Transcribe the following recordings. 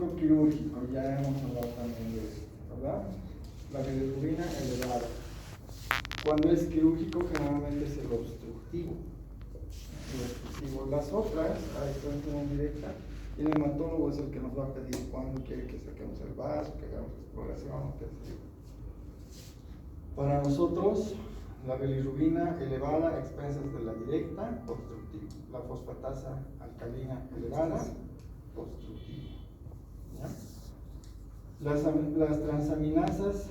diagnóstico quirúrgico, ya hemos hablado también de esto, ¿verdad? La bilirrubina elevada. Cuando es quirúrgico, generalmente es el obstructivo. Las otras, a extracción directa, el hematólogo es el que nos va a pedir cuándo quiere que saquemos el vaso, que hagamos exploración, qué sé yo. Para nosotros, la bilirrubina elevada a expensas de la directa, obstructivo. La fosfatasa alcalina elevada, obstructivo. ¿Ya? Las transaminasas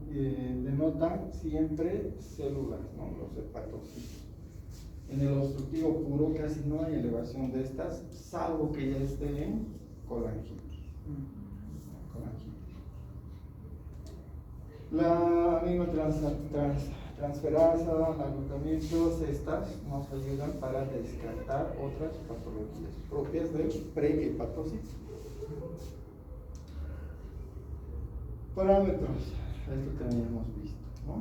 denotan siempre células, ¿no? Los hepatocitos. En el obstructivo puro casi no hay elevación de estas, salvo que ya esté en colangitis. La aminotransferasa, la glutamina, todas estas nos ayudan para descartar otras patologías propias del prehepatocito. Parámetros, esto también hemos visto, ¿no?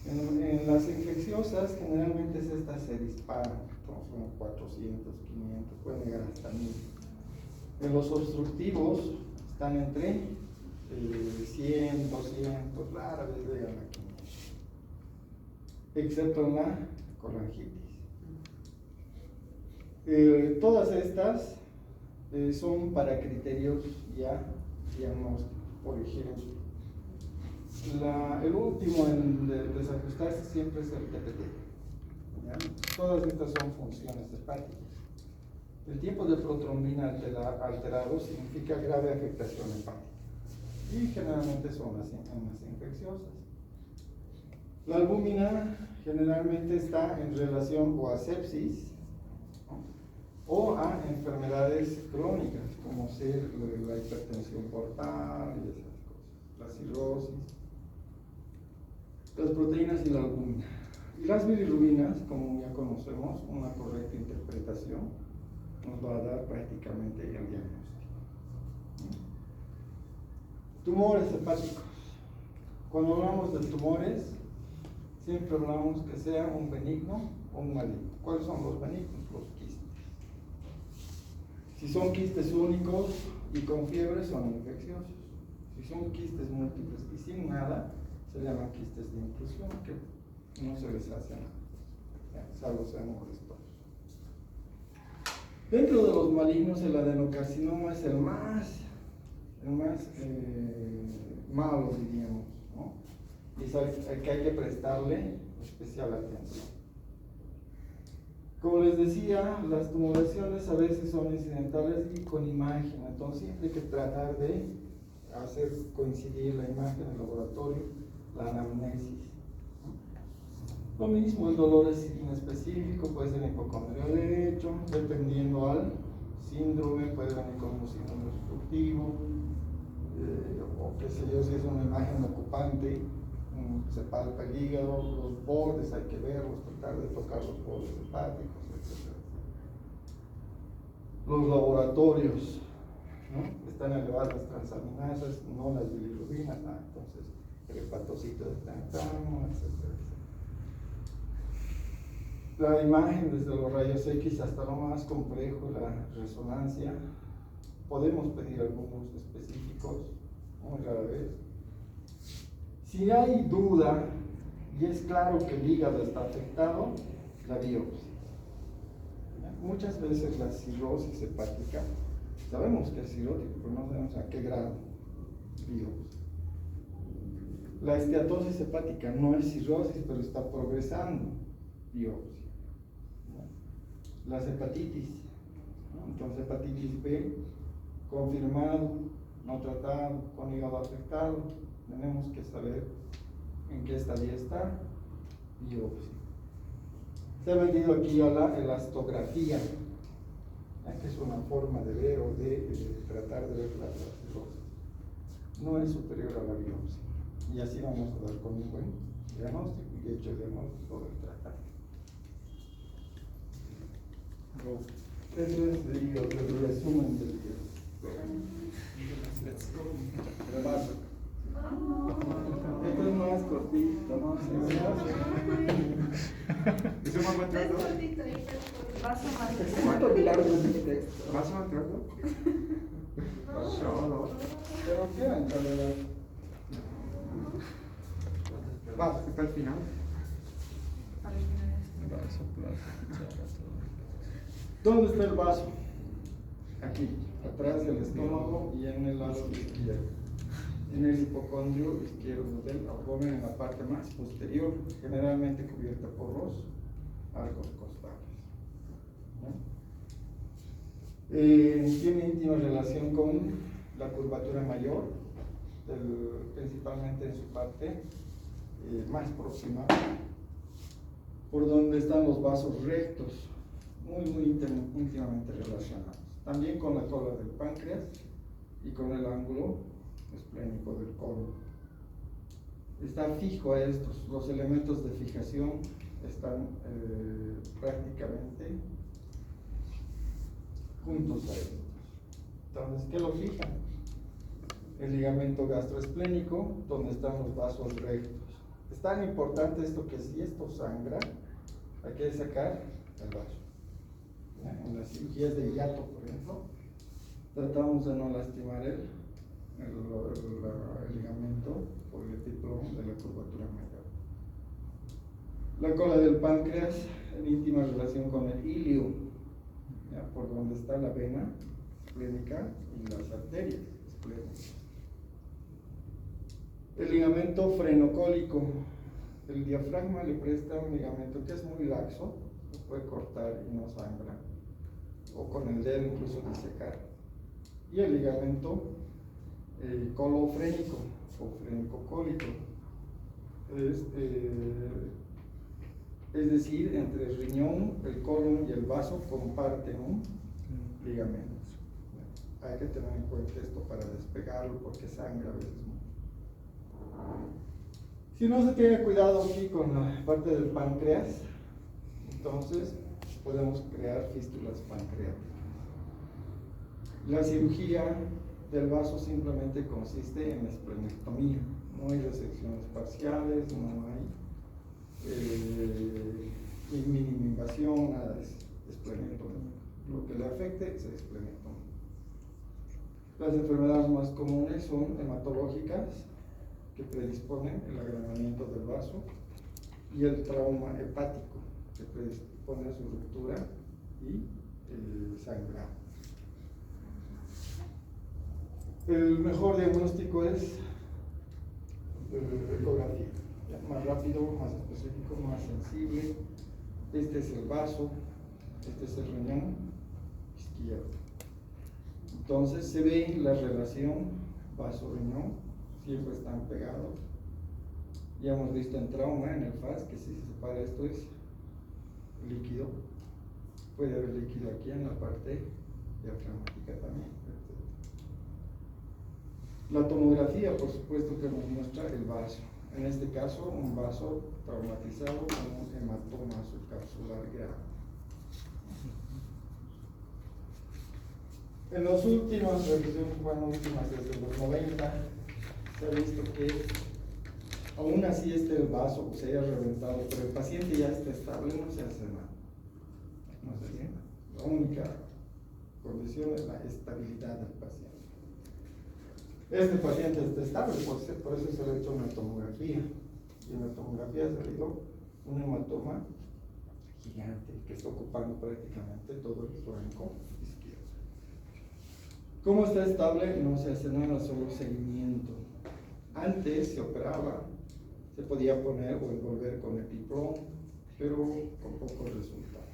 En las infecciosas, generalmente estas se disparan, son 400, 500, pueden llegar hasta 1000. En los obstructivos están entre 100, 200, rara vez llegan a 500, excepto en la colangitis. Todas estas son para criterios ya diagnósticos. Por ejemplo, el último en desajustarse siempre es el TPT. ¿Ya? Todas estas son funciones hepáticas. El tiempo de protrombina alterado significa grave afectación hepática y generalmente son las infecciosas. La albúmina generalmente está en relación o a sepsis, ¿no? O a enfermedades crónicas como ser la hipertensión portal y esas cosas, la cirrosis. Las proteínas y la albúmina. Y las bilirrubinas, como ya conocemos, una correcta interpretación nos va a dar prácticamente el diagnóstico. Tumores hepáticos. Cuando hablamos de tumores, siempre hablamos que sea un benigno o un maligno. ¿Cuáles son los benignos? Los quistes. Si son quistes únicos y con fiebre, son infecciosos. Si son quistes múltiples y sin nada, se llaman quistes de inclusión, que no se les hace nada, salvo sean molestos. Dentro de los malignos, el adenocarcinoma es el más malo, diríamos, ¿no? Y es al que hay que prestarle especial atención. Como les decía, las tumoraciones a veces son incidentales y con imagen, entonces siempre hay que tratar de hacer coincidir la imagen en el laboratorio, la anamnesis. Lo mismo, el dolor es inespecífico, puede ser hipocondrio derecho, dependiendo al síndrome, puede venir con un síndrome obstructivo, o qué sé yo, si es una imagen ocupante, se palpa el hígado, los bordes hay que verlos, tratar de tocar los bordes hepáticos, etc. Los laboratorios, ¿no? Están elevadas las transaminasas, no las bilirrubinas, entonces el hepatocito está enfermo, etc. La imagen desde los rayos X hasta lo más complejo, la resonancia, podemos pedir algunos específicos, muy rara vez. Si hay duda y es claro que el hígado está afectado, la biopsia. Muchas veces la cirrosis hepática, sabemos que es cirrótico, pero no sabemos a qué grado, biopsia. La esteatosis hepática no es cirrosis, pero está progresando, biopsia. Las hepatitis, ¿no? Entonces hepatitis B, confirmado, no tratado, con hígado afectado, tenemos que saber en qué estadio está, biopsia. Se ha vendido aquí la elastografía, que es una forma de ver o de tratar de ver la cirrosis. No es superior a la biopsia. Y así vamos a dar con un buen diagnóstico y hecho el diagnóstico del tratamiento. Eso es el resumen del día. Esto es más cortito, ¿no? ¿Es un buen trato? Vaso más. ¿Cuánto largo es el texto? ¿Vaso más trato? No, Pero quiero entrar a la... Va, hasta el final. ¿Dónde está el vaso? Aquí, atrás del estómago y en el lado izquierdo. En el hipocondrio izquierdo del abdomen, en la parte más posterior, generalmente cubierta por los arcos costales. Tiene íntima relación con la curvatura mayor, principalmente en su parte más próxima, por donde están los vasos rectos, muy íntimamente relacionados. También con la cola del páncreas y con el ángulo esplénico del colon. Está fijo a estos, los elementos de fijación están prácticamente juntos a estos. Entonces, ¿qué lo fija? El ligamento gastroesplénico, donde están los vasos rectos. Es tan importante esto que si esto sangra, hay que sacar el vaso. En las cirugías de hiato, por ejemplo, tratamos de no lastimar el ligamento por el epiplón de la curvatura mayor. La cola del páncreas en íntima relación con el ilio, por donde está la vena esplénica y las arterias esplénicas. El ligamento frenocólico, el diafragma le presta un ligamento que es muy laxo, se puede cortar y no sangra, o con el dedo incluso disecar. Y el ligamento colofrénico o frenocólico, es decir, entre el riñón, el colon y el vaso comparten un ligamento. Hay que tener en cuenta esto para despegarlo porque sangra a veces mucho. Si no se tiene cuidado aquí con la parte del páncreas, entonces podemos crear fístulas pancreáticas. La cirugía del vaso simplemente consiste en esplenectomía. No hay resecciones parciales, no hay mínima invasión, nada de esplenectomía. Lo que le afecte es esplenectomía. Las enfermedades más comunes son hematológicas, que predisponen el agravamiento del vaso, y el trauma hepático, que predispone a su ruptura y sangrado. El mejor diagnóstico es ecografía, más rápido, más específico, más sensible. Este es el vaso, este es el riñón izquierdo. Entonces se ve la relación vaso-riñón, siempre están pegados. Ya hemos visto en trauma, en el FAS, que si se separa esto es líquido. Puede haber líquido aquí en la parte diafragmática también. La tomografía, por supuesto, que nos muestra el vaso. En este caso, un vaso traumatizado con un hematoma subcapsular grave. En las últimas revisiones, últimas desde los 90, se ha visto que aún así el vaso se haya reventado, pero el paciente ya está estable, no se hace nada. No se hace nada. La única condición es la estabilidad del paciente. Este paciente está estable, por eso se le ha hecho una tomografía. Y en la tomografía se le dio un hematoma gigante que está ocupando prácticamente todo el flanco izquierdo. ¿Cómo está estable? No se hace nada, solo seguimiento. Antes se operaba, se podía poner o envolver con epiplón, pero con poco resultado.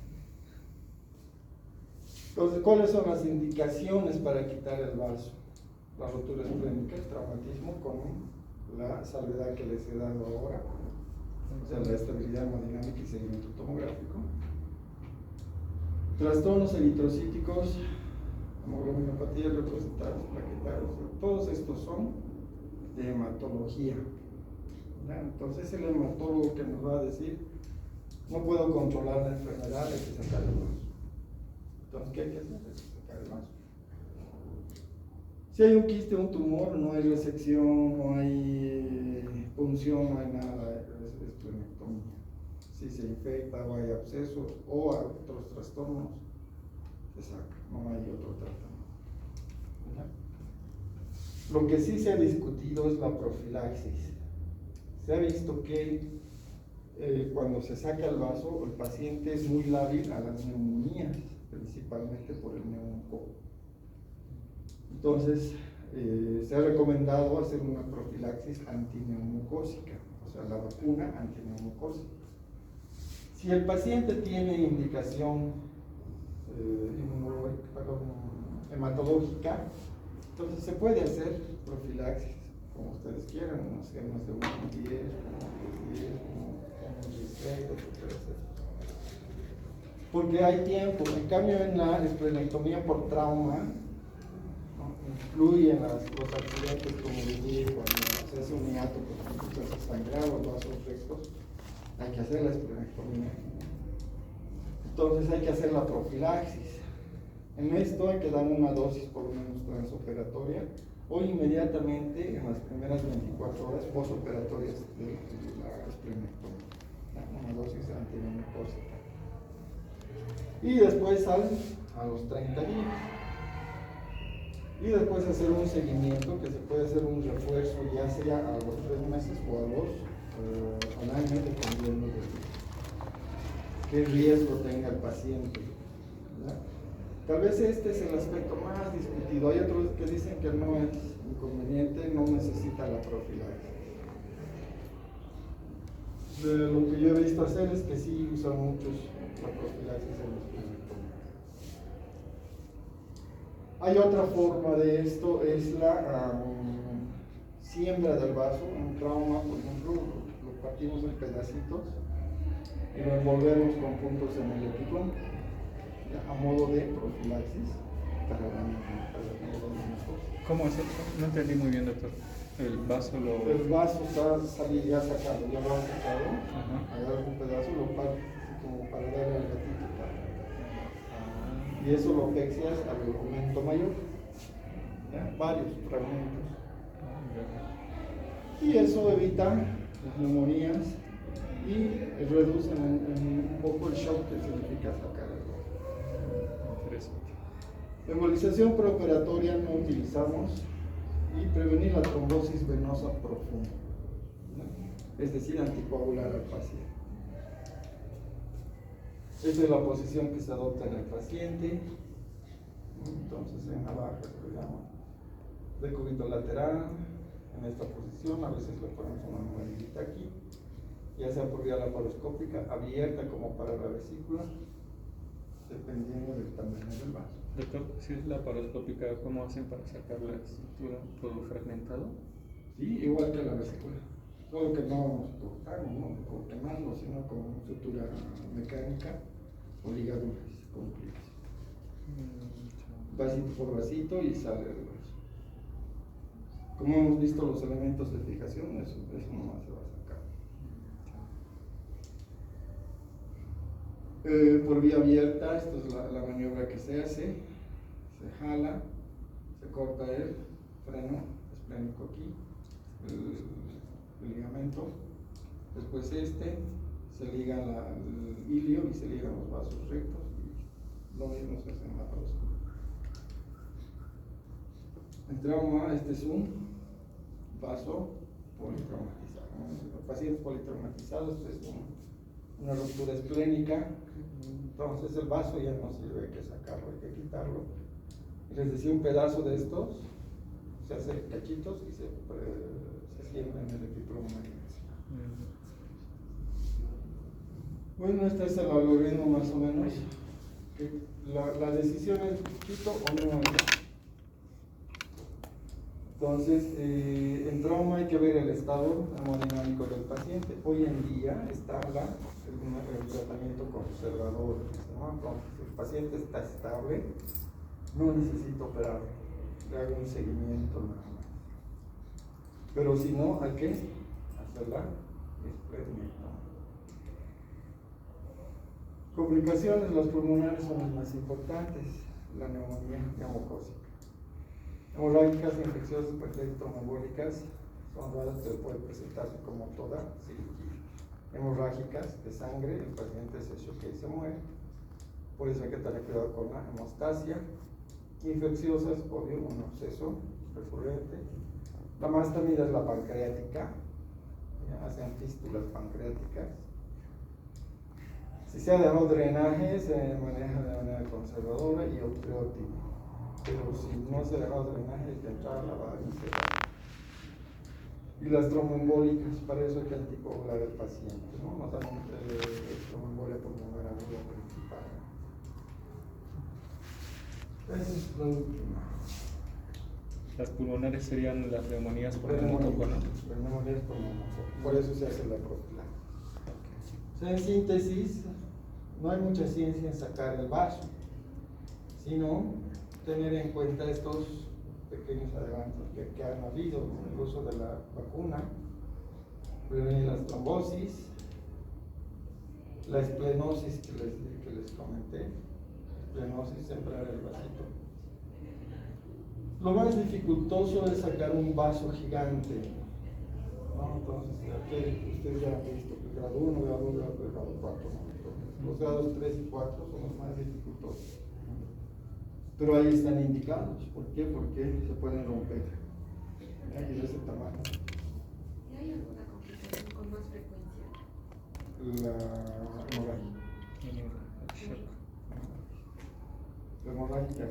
Entonces, ¿cuáles son las indicaciones para quitar el vaso? La rotura esplénica, el traumatismo, con la salvedad que les he dado ahora, o sea, la estabilidad hemodinámica y seguimiento tomográfico. Trastornos eritrocíticos, hemoglobinopatía, leucocitados, plaquetarios, todos estos son de hematología. Entonces el hematólogo que nos va a decir, no puedo controlar la enfermedad, hay que sacar el vaso. Entonces, ¿qué hay que hacer? Hay que sacar el vaso. Si hay un quiste, un tumor, no hay resección, no hay punción, no hay nada, es esplenectomía. Si se infecta o hay abscesos o otros trastornos, se saca, no hay otro tratamiento. Lo que sí se ha discutido es la profilaxis. Se ha visto que cuando se saca el vaso, el paciente es muy lábil a las neumonías, principalmente por el neumococo. Entonces, se ha recomendado hacer una profilaxis antineumocócica, o sea, la vacuna antineumocócica. Si el paciente tiene indicación hematológica, entonces se puede hacer profilaxis, como ustedes quieran, unos gemas de 1 a 10, 10, un discreto, se puede hacer. Porque hay tiempo. En cambio, en la esplenectomía por trauma, ¿no?, incluyen los accidentes, como dije, cuando se hace un hiato, por ejemplo, se hace sangrado, vasos rectos, hay que hacer la esplenectomía. Entonces hay que hacer la profilaxis. En esto hay que dar una dosis por lo menos transoperatoria o inmediatamente en las primeras 24 horas posoperatorias de la esplenectomía. Una dosis antineumocócica. Y después a los 30 días. Y después hacer un seguimiento, que se puede hacer un refuerzo ya sea a los 3 meses o a los al año, dependiendo de qué riesgo tenga el paciente, ¿verdad? Tal vez este es el aspecto más discutido. Hay otros que dicen que no es inconveniente, no necesita la profilaxis. De lo que yo he visto hacer es que sí usan muchos la profilaxis en los esplenectomías. Hay otra forma de esto, es la siembra del vaso. Un trauma, por ejemplo, lo partimos en pedacitos y lo envolvemos con puntos en el epicón, a modo de profilaxis para la neumocosis. ¿Cómo es eso? No entendí muy bien, doctor. El vaso está salido, ya sacado, ya lo han sacado. Agarras un pedazo, lo partes como para darle al gatito. Y eso lo pexias al aumento mayor, ¿ya? Varios fragmentos. Y eso evita las neumonías y reduce un poco el shock que significa sacar el vaso. Interesante. Embolización preoperatoria no utilizamos, y prevenir la trombosis venosa profunda, ¿no?, es decir, anticoagular al paciente. Esta es la posición que se adopta en el paciente. Entonces, en la baja se le llama decúbito lateral, en esta posición. A veces le ponemos una almohadita aquí, ya sea por vía laparoscópica, abierta como para la vesícula, dependiendo del tamaño del vaso. Doctor, si es laparoscópica, ¿cómo hacen para sacar la estructura? ¿Todo fragmentado? Sí, igual que la vesícula, solo que no cortamos, no quemando, sino con sutura mecánica o ligaduras completas. Vasito por vasito y sale el vaso. Como hemos visto los elementos de fijación, eso nomás se va a sacar. Por vía abierta, esta es la maniobra que se hace. Se jala, se corta el freno esplénico aquí, el ligamento. Después se liga el ilio y se ligan los vasos rectos. Y lo mismo se hace en la laparoscopia. En trauma, este es un vaso politraumatizado. En pacientes politraumatizados, este es una ruptura esplénica. Entonces el vaso ya no sirve, hay que sacarlo, hay que quitarlo. Les decía, un pedazo de estos se hace cachitos y se siembra en el epiplomo. Bueno, este es el algoritmo más o menos. La decisión es quito o no. Entonces, en trauma hay que ver el estado hemodinámico del paciente. Hoy en día está el tratamiento conservador, ¿no? Entonces, el paciente está estable, no necesita operar, le hago un seguimiento nada más. Pero si no, hay que hacerla esplenectomía. Complicaciones, las pulmonares son las más importantes, la neumonía neumocócica. Hemorrágicas, infecciosas, tromboembólicas, son raras, pero puede presentarse como toda cirugía. Hemorrágicas de sangre, el paciente se choquea y se muere, por eso hay que tener cuidado con la hemostasia. Infecciosas, obvio, un absceso recurrente. La más temida es la pancreática, ya hacen fístulas pancreáticas. Si se ha dejado drenaje, se maneja de manera conservadora y optriótica. Pero si no se ha dejado drenaje, hay que entrar a lavar y cerrar. Y las tromboembólicas, para eso hay que anticoagular al paciente, ¿no? No solamente tromboembolia pulmonar aguda principal. Esa es la última. Las pulmonares serían las neumonías por Neumonías, neumococo, ¿no? las neumonías por neumococo. Por eso se hace la profilaxis. O sea, en síntesis, no hay mucha ciencia en sacar el vaso, sino tener en cuenta estos pequeños adelantos que han habido en el uso de la vacuna, prevenir las trombosis, la esplenosis que les comenté, esplenosis, sembrar el vasito. Lo más dificultoso es sacar un vaso gigante, ¿no? Entonces, aquí ustedes ya han visto que grado 1, grado 2, grado 4, ¿no? Entonces, los grados 3 y 4 son los más dificultosos. Pero ahí están indicados. ¿Por qué? Porque se pueden romper. ¿Ya? Y de ese tamaño. ¿Y hay alguna complicación con más frecuencia? La hemorragia. La hemorragia.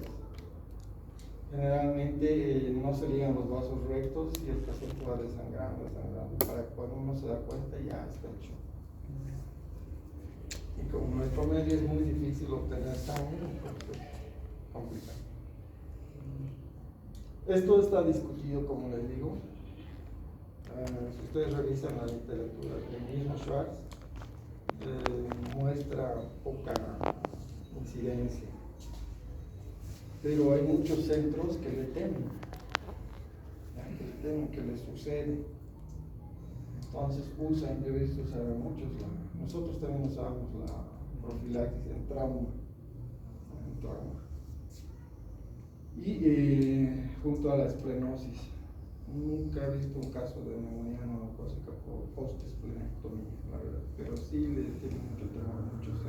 Generalmente no se ligan los vasos rectos y el paciente va desangrando. Para cuando uno se da cuenta ya está hecho. Y como el promedio es muy difícil obtener sangre, entonces complicado. Esto está discutido, como les digo. Si ustedes revisan la literatura, el mismo Schwartz muestra poca incidencia. Pero hay muchos centros que le temen, que le sucede. Entonces usan, yo he visto usar a muchos, nosotros también usábamos la profilaxis en trauma. Y junto a la esplenosis, nunca he visto un caso de neumonía neumocócica post-esplenectomía, la verdad, pero sí le tienen mucho temor a muchos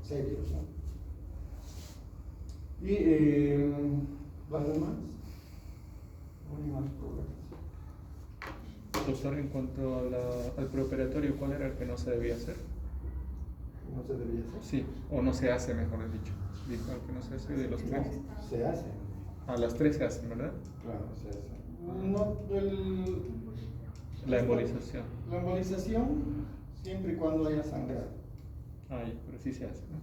serios, ¿no? Y las demás, no hay más problemas. Doctor, en cuanto a al preoperatorio, ¿cuál era el que no se debía hacer? ¿No se debía hacer? Sí, o no se hace, mejor dicho. Dijo el que no se hace de los tres. No, se hace. A las tres se hacen, ¿verdad? Claro, se hace. No, La embolización. La embolización, siempre y cuando haya sangrado. Ay, pero sí se hace, ¿no?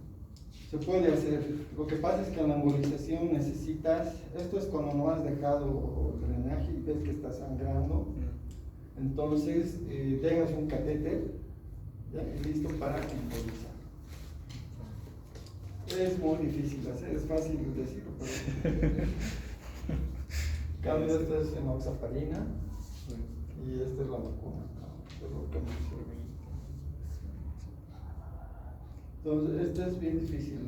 Se puede hacer. Lo que pasa es que en la embolización necesitas, esto es cuando no has dejado el drenaje y ves que está sangrando, entonces dejas un catéter, ¿ya? Y listo para embolizar. Es muy difícil hacer, es fácil decirlo, pero cambio esto es enoxaparina y esta es la vacuna, ¿no? Esto es lo que me sirve. Entonces, esta es bien difícil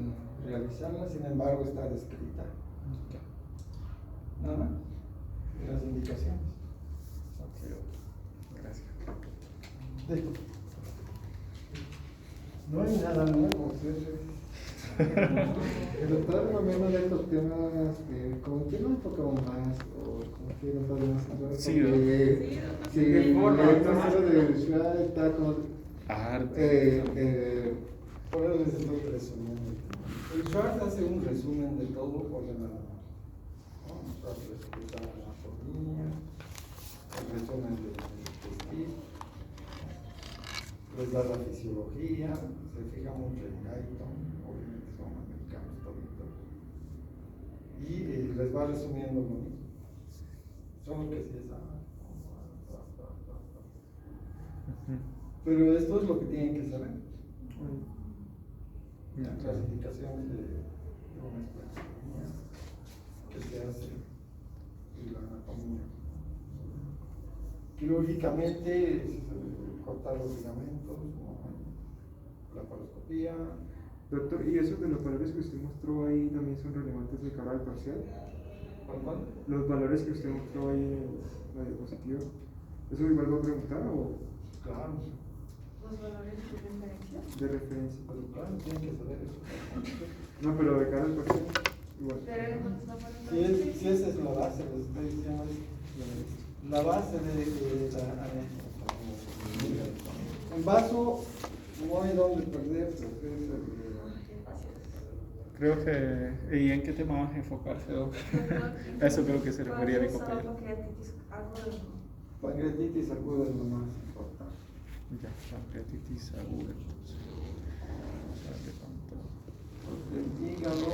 realizarla, sin embargo está descrita. Nada más. Y las indicaciones. Gracias. Listo. No hay nada nuevo. El doctor Romero de estos temas, como que no enfocamos más, o como que no podemos hablar. Sí, ¿no? Sí, el proceso de Schwartz está con. Por eso les estoy resumiendo. El Schwartz hace un resumen de todo ordenado. Schwartz les explica la anatomía, el resumen del testículo, les da la fisiología, se fija mucho en Guyton, obviamente son americanos toditos, y les va resumiendo lo mismo. Solo que sí es pero esto es lo que tienen que saber. Las indicaciones de una especialidad que se hace y la anatomía. Quirúrgicamente, cortar los ligamentos, la paroscopía. Doctor, ¿y esos de los valores que usted mostró ahí también son relevantes de cara al parcial? ¿Cuál? Los valores que usted mostró ahí en la diapositiva, ¿eso igual va a preguntar o Claro, ¿Los valores de referencia? de referencia? pero claro, tienen que saber eso. No, pero de cara al parcial, igual. Pero cuando está Si ese es la base, les estoy diciendo, es la base en vaso no hay donde perder, Creo que, ¿y en qué tema vas a enfocarse, Doc? A eso creo que se refería mi compañero. pancreatitis aguda es lo más importante. Ya, pancreatitis aguda, entonces. Vale, tanto. Porque el hígado,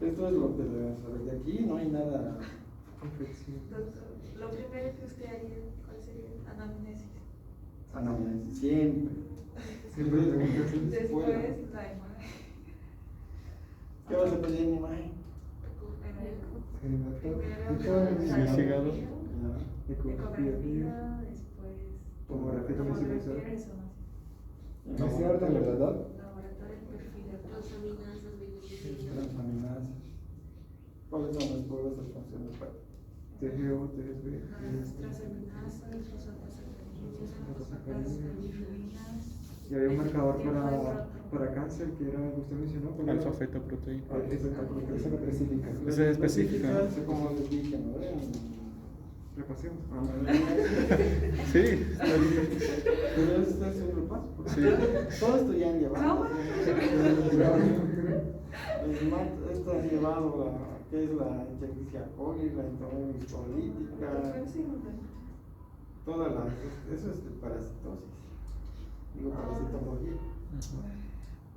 esto es lo que debemos saber. De aquí no hay nada. Infección. Doctor, lo primero que usted haría, ¿cuál sería? Anamnesis. Anamnesis, siempre. Siempre preguntas en la Después, escuela. la imagen. ¿Qué vas a pedir en imagen? Sí, hígado. Ecografía, después Tomografía también se usa. resonancia. ¿Es orden, verdad? Laboratorio, perfil de Transaminasas, videos. Transaminasas. ¿Cuáles son las pruebas de función del cuerpo? TGO, TSB. las transaminasas, Y había un marcador para cáncer que era el que usted mencionó. ¿Cuál era? Alfa fetoproteína. Esa es específica. Esa es específica. Como les dije, ¿no? Repasemos. Sí, está bien. Pero este es un repaso. Sí. Todo esto ya han llevado. Esto ha llevado a qué es la Escherichia coli, la entomología política, todas las, eso es de parasitosis, digo parasitología.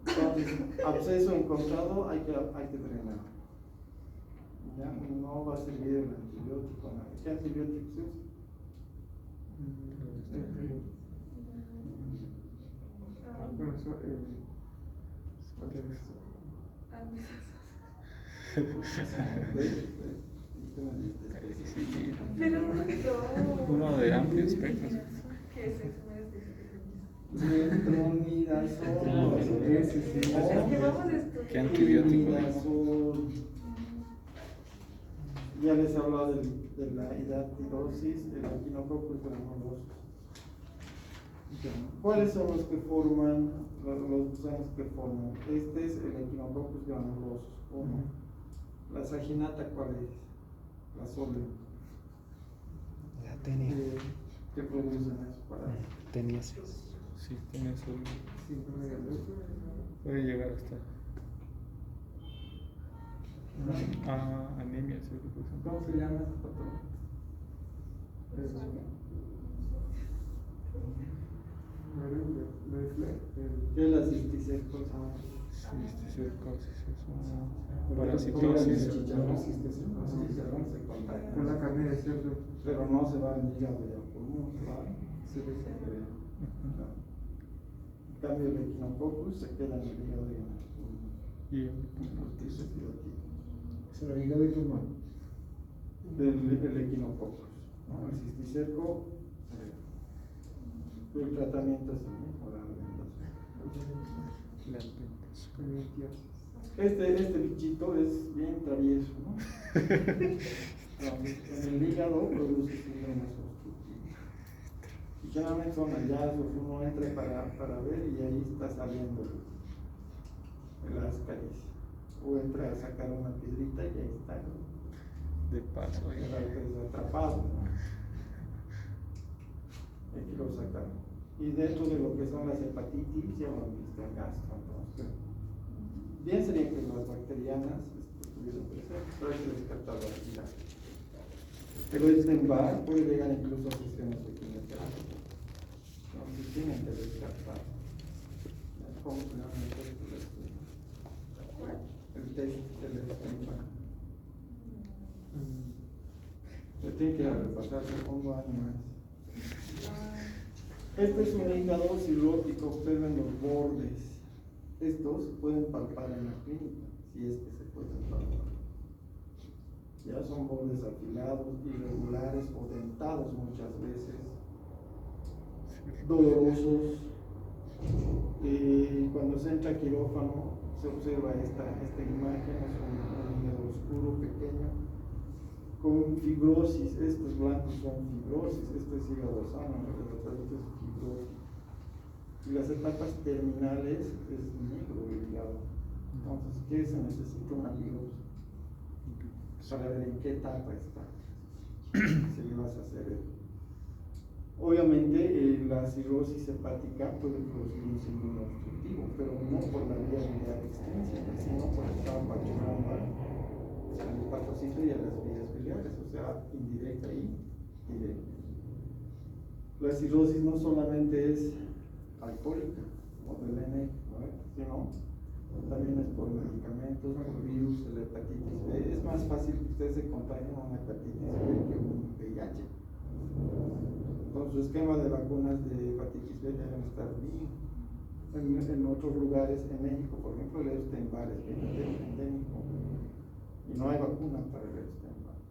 Entonces, absceso encontrado hay que drenar. Ya no va a servir el antibiótico, nada. ¿Qué antibiótico se usa? Bueno, eso, ¿cuál es esto? Sí. Pero no. Uno de amplio espectro. ¿Qué es eso? Metronidazol. Es que vamos a estudiar. ¿Qué antibiótico? Metronidazol. Ya les he hablado de la hidatidosis, del Echinococcus granulosus. ¿Cuáles son los que forman, los gusanos que forman? Este es el Echinococcus granulosus, uno. La saginata, ¿cuál es? La sólida. La tenía. ¿Qué producen eso para? Tenía. Sí, tiene su. Síndrome de Alberto. Puede llegar hasta. Anemia, sí, ¿Cómo se llama ese patrón? ¿Qué es la cisticercosis? Cisticercosis es una Todas parasitosis. las chicharrones se contactan. Con la carne de cerdo. Pero no se va al hígado y al pulmón, se va. En cambio, el Echinococcus se queda en el hígado y en el pulmón. Y ¿Es el hígado y pulmón? Del Echinococcus, ¿no? El cisticerco, el tratamiento es el mismo, la alimentación. Este bichito es bien travieso, ¿no? En el hígado produce síndromes obstructivos. Y generalmente son hallazgos, uno entra para ver y ahí está saliendo el ascaris. O entra a sacar una piedrita y ahí está de paso. el ascaris atrapado, ¿no? Aquí lo sacamos. Y dentro de lo que son las hepatitis, ya lo han visto el gastro, entonces. Bien sería que las bacterianas estuvieran presentes, pero hay que descartar la actividad. Pero este embar puede llegar incluso a sesiones de quimioterapia. Entonces tienen que descartar. ¿Cómo se llama el test del estudio? El test del embar. Se tiene que repasar el fondo año más. Este es un hígado cirrótico, observen los bordes. Estos se pueden palpar en la clínica, si es que se pueden palpar. Ya son bordes afilados, irregulares o dentados muchas veces, dolorosos. Cuando se entra a quirófano se observa esta imagen, es un hígado oscuro, pequeño, con fibrosis. Estos blancos son fibrosis, este es hígado sano, esto es fibrosis. Y las etapas terminales es negro el hígado. Entonces, ¿qué se necesita una biopsia? Para ver en qué etapa está. Si le vas a hacer eso. Obviamente, la cirrosis hepática puede producir un síndrome obstructivo, pero no por la vía biliar extensiva, sino por estar apachurrando al hepatocito y a las vías biliares, o sea, indirecta y directa. La cirrosis no solamente es alcohólica, como del NE, ¿no? Sino también es por medicamentos, por virus, la hepatitis B. Es más fácil que usted se contagie una hepatitis B que un VIH. Entonces, su esquema de vacunas de hepatitis B deben estar bien. En otros lugares, en México, por ejemplo, el Epstein-Barr es bien endémico y no hay vacuna para el Epstein-Barr.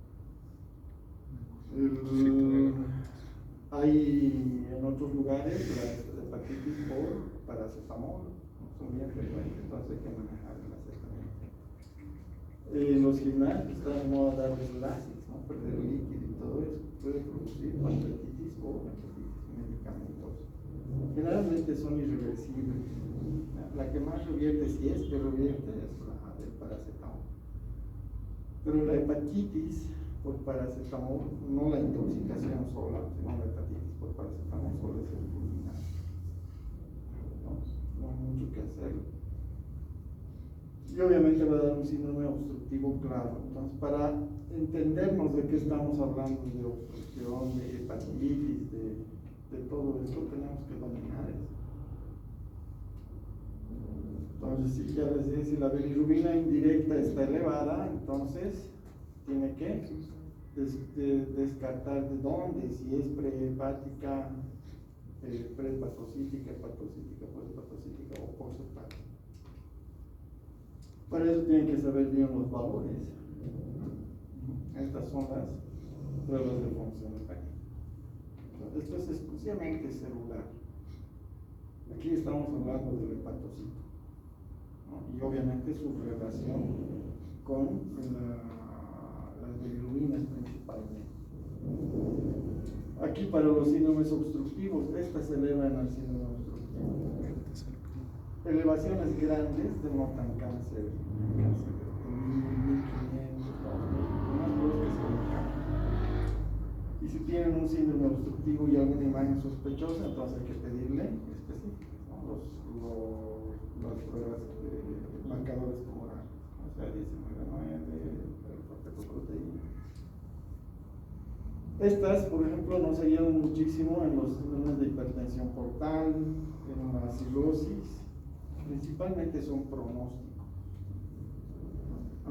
Hay en otros lugares las hepatitis por paracetamol, son bien frecuentes, entonces hay que manejarlas exactamente. Los gimnasios están de moda darles láser, ¿no? Perder líquido y todo eso puede producir hepatitis o hepatitis medicamentosa. Generalmente son irreversibles. La que más revierte, si es que revierte, es la del paracetamol. Pero la hepatitis por paracetamol, no la intoxicación sola, sino la hepatitis por paracetamol sola es el fulminante. No hay mucho que hacer. Y obviamente va a dar un síndrome obstructivo claro. Entonces, para entendernos de qué estamos hablando, de obstrucción, de hepatitis, de todo esto, tenemos que dominar eso. Entonces, si ya les dije, si la bilirrubina indirecta está elevada, entonces tiene que descartar de dónde, si es prehepática, prehepatocítica, hepatocítica, poshepatocítica o posthepática. Para eso tienen que saber bien los valores. Estas son las pruebas de función hepática. Esto es exclusivamente celular. Aquí estamos hablando del hepatocito, ¿no? Y obviamente su relación con las bilirrubinas principalmente. Aquí para los síndromes obstructivos, estas se elevan al síndrome obstructivo. Elevaciones grandes denotan cáncer de 1500, unas dos que se elevan. Y si tienen un síndrome obstructivo y alguna imagen sospechosa, entonces hay que pedirle específicos, ¿no? Las pruebas de marcadores tumorales, o sea, 19,9, fetoproteína. Estas, por ejemplo, nos ayudan muchísimo en los síndromes de hipertensión portal, en la cirrosis, principalmente son pronósticos.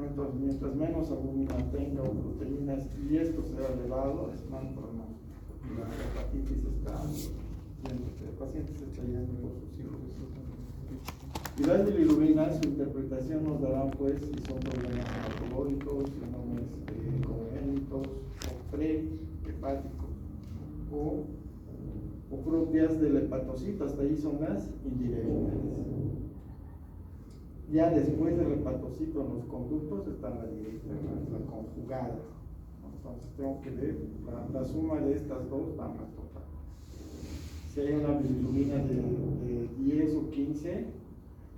Entonces, mientras menos albúmina tenga o proteínas y esto sea elevado, es mal pronóstico, porque la hepatitis está el paciente se está yendo por su cirrosis. Y las bilirrubinas, su interpretación nos dará pues si son problemas metabólicos, síndromes congénitos o prehepáticos o propias del hepatocito, hasta ahí son las indirectas. Ya después del hepatocito en los conductos están las directas, la conjugada. Entonces tengo que ver la suma de estas dos dan la total. Si hay una bilirrubina de 10 o 15,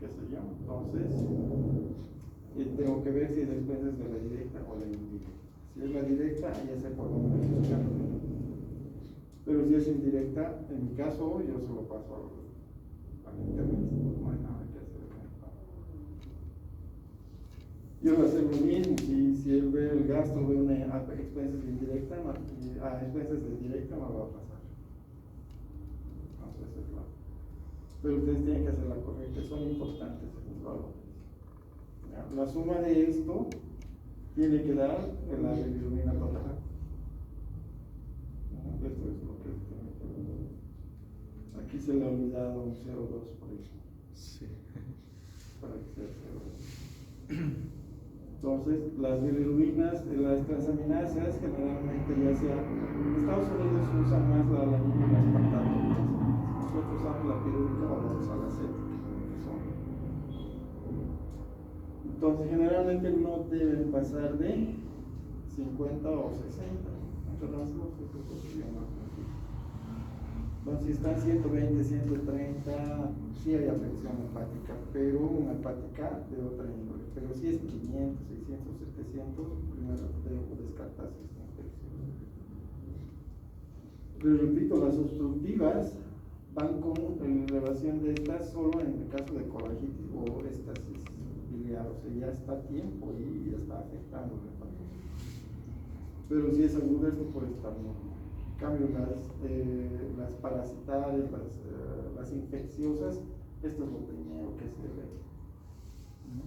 qué sé yo, entonces tengo que ver si después es de la directa o la indirecta. Si es la directa, ya sé por dónde buscar. Pero si es indirecta, en mi caso, yo se lo paso al internista, no hay nada que hacer. Yo voy a hacer lo mismo, si él ve el gasto de una expensas indirecta, a expensas de directa no lo va a pasar. Entonces es claro. Pero ustedes tienen que hacer la correcta, son importantes esos valores. La suma de esto tiene que dar la bilirrubina total. Esto es lo que tiene que dar. Aquí se le ha olvidado un 0,2 por eso. Sí. Para que sea 0,2. Entonces, las bilirrubinas, las transaminasas, generalmente ya sea, en Estados Unidos se usa más la alanina aspartato, nosotros usamos la pirúvica o la oxalacética. Entonces, generalmente no deben pasar de 50 o 60. Entre las dos, Entonces, si están 120, 130, sí hay afección hepática, pero una hepática de otra índole. Pero si es 500, 600, 700, primero debo descartar esta infección. Les repito, las obstructivas van con elevación de estas solo en el caso de colangitis o éstasis biliar, o sea, ya está a tiempo y ya está afectando la hepatosis. Pero si es aguda, esto puede estar normal. En cambio, las parasitarias, las infecciosas, esto es lo primero que se ve. ¿No?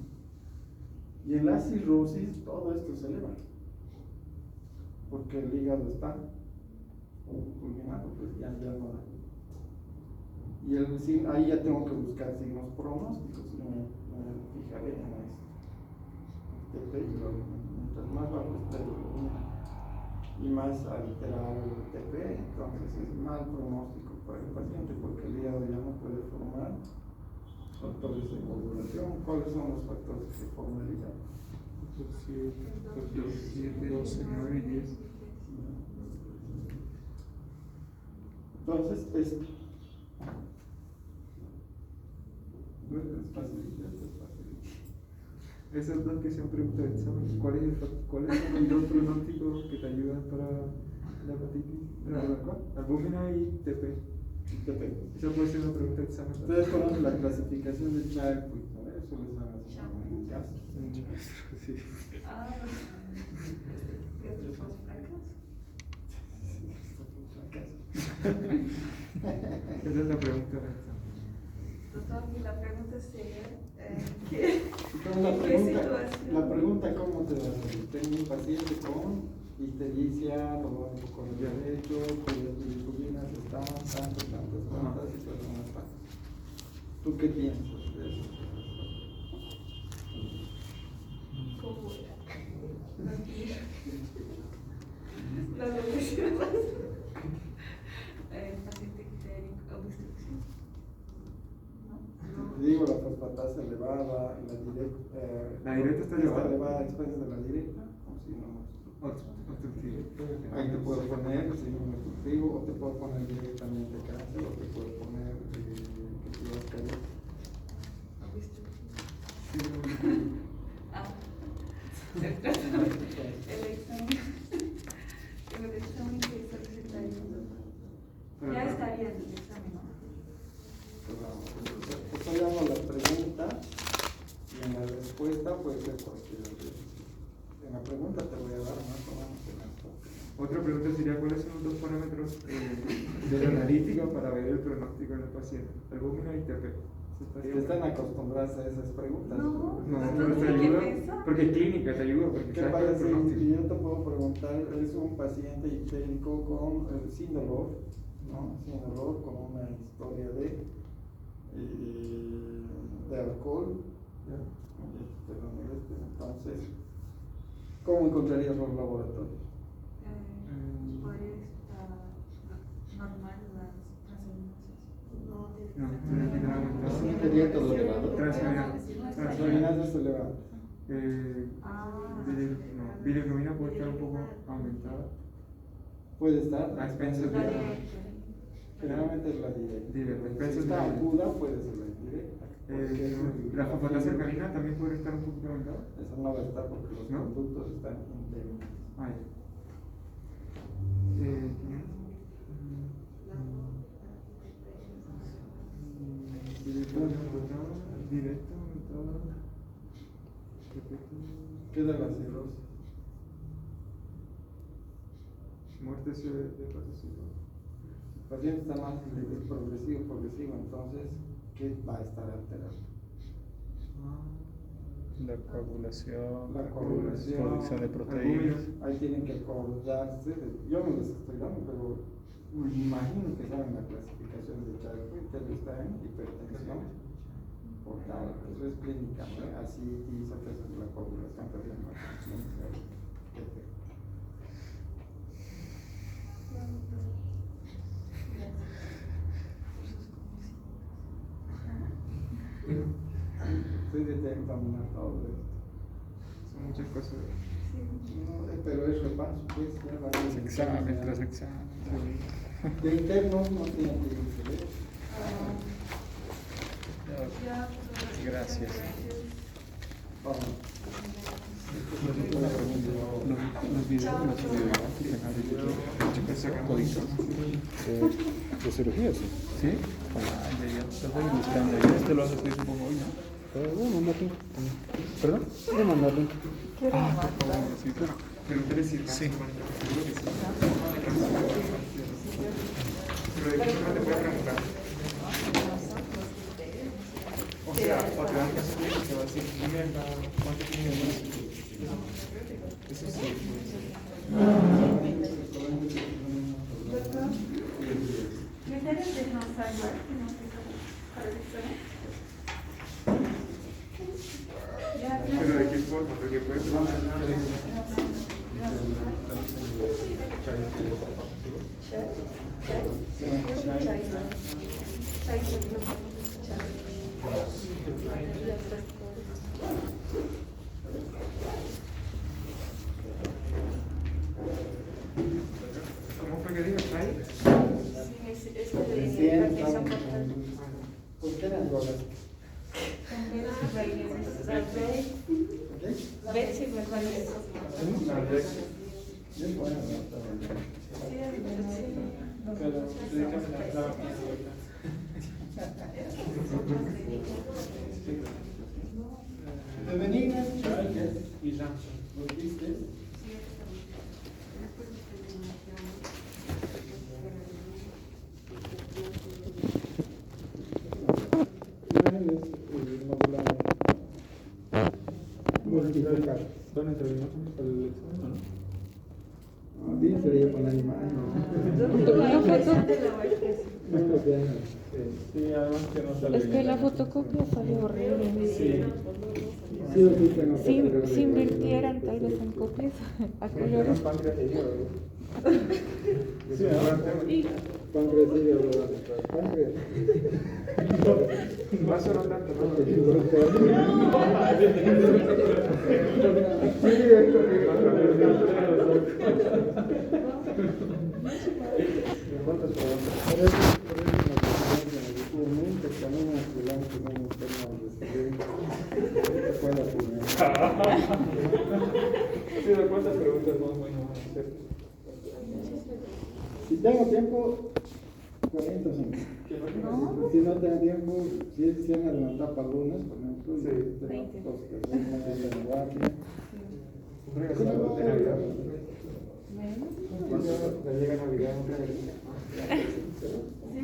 Y en la cirrosis, todo esto se eleva, porque el hígado está fulminado, pues ya no da. Y ahí ya tengo que buscar signos pronósticos, y me fijaré en eso. Mientras más bajo esté el volumen y más alterado el TP, entonces es mal pronóstico para el paciente, porque el hígado ya no puede formar factores de coagulación. ¿Cuáles son los factores que forman el hígado? 7, 12, 9 y 10. Entonces, esto es facilita. Esas dos que se han preguntado en examen, ¿cuáles son los dos pronósticos que te ayudan para la hepatitis? Albúmina y TP. Esa puede ser una pregunta de examen. Ustedes conocen la clasificación de Charpwicz, ¿no? Eso les van a hacer en casa. Sí. Ah, ¿qué Esa es la pregunta de examen. Doctor, y la pregunta sería, ¿qué Entonces, situación? la pregunta, ¿cómo te va a salir? Tengo un paciente con ictericia, dolor con el derecho, cuyas bilirubinas están tantas y personas tantas. ¿Tú qué piensas de eso? ¿Cómo la depresión? Paciente ictérico, obstrucción. Te digo, la fosfatasa elevada, la directa está elevada a expensas de la directa, como si no. Obstructivo. Ahí te puedo poner signo obstructivo, o te puedo poner directamente cáncer, o te puedo poner que te vas a caer. El examen que solicitaría. Ya estaría en el examen, ¿no? Estoy dando la pregunta y en la respuesta puede ser cualquiera de ellos. En la pregunta te voy a dar más o menos el enfoque. Otra pregunta sería: ¿cuáles son los dos parámetros de la analítica para ver el pronóstico del paciente? Albúmina y TP. Están acostumbrados a esas preguntas. No, pero te ayuda, porque es clínica, te ayuda, porque ¿Qué sabes pasa el pronóstico. si yo te puedo preguntar? Es un paciente ictérico sin dolor, ¿no? Sin dolor, con una historia de alcohol, ¿ya? Entonces, ¿cómo encontrarías los laboratorios? Podría estar normal las transaminases. ¿Es sería todo elevado? Transaminases elevado. Bilirrubina puede estar un poco aumentada. Puede estar A expensas de la. Generalmente es la directa. Directa. Si está aguda, puede ser la indirecta. La fosfatasa alcalina también puede estar un poquito aumentada. Eso no va a estar porque los ¿No? conductos están internos. Ah, ya. Directa, aumentada. Queda la cirrosis. Muerte de hepatocito. El paciente está más progresivo, entonces, ¿qué va a estar alterado? La coagulación, La coagulación, producción de proteínas. Ahí tienen que acordarse, yo no les estoy dando, pero me imagino que saben la clasificación de Charcot, que está en hipertensión portal, eso es clínica, ¿no? Así utiliza que es la coagulación que tiene la tensión. Estoy detectando todo esto. Son muchas cosas. No, pero es repaso, pues, ya va a Tras examen, tras examen. De internos no tienen que ir. Ya, Gracias. Vamos. Los videos los códigos de cirugía, sí. ¿Sí? Ah, ya, ya. Te voy buscando. Ya este lo haces hoy, supongo, hoy, ¿no? Voy a mandar link. ¿Perdón? Voy a mandar link. Por favor, sí. Pero ustedes sí. Sí. Pero de qué forma te puedo preguntar. O sea, o te dan caso de que te va a decir, dime cuánto tiene de más. Eso sí. ¿Criterios de no salvar que no tengo para el examen? Ya, Pero de qué forma, porque puede ser. ¿Cómo fue que dijo? ¿Chai? ¿Por qué eran golas? Bien buena nota. Femeninas, chicas y Samson. ¿Los viste? Multiplicar. ¿Dónde terminamos el examen? Bien sería con la imagen. Sí, además que no sale Es que bien. la fotocopia salió horrible. Sí. Sí o sí que no Si invirtieran tal vez en copias a colores. Páncreas y hígado. Sí, páncreas y hígado. Páncreas. Vaso no tanto, ¿no? ¿Cuántas preguntas? Nunca camino ambulante con un tema de escuela pública. Sí, ¿de cuántas preguntas más bueno van a hacer? Si tengo tiempo, 45. Si no tengo tiempo, si han adelantado para lunes, por ejemplo, Sí. tenemos dos que son más de guardia. Un regalo de Navidad. Cuando llega Navidad, un regalo. Sí,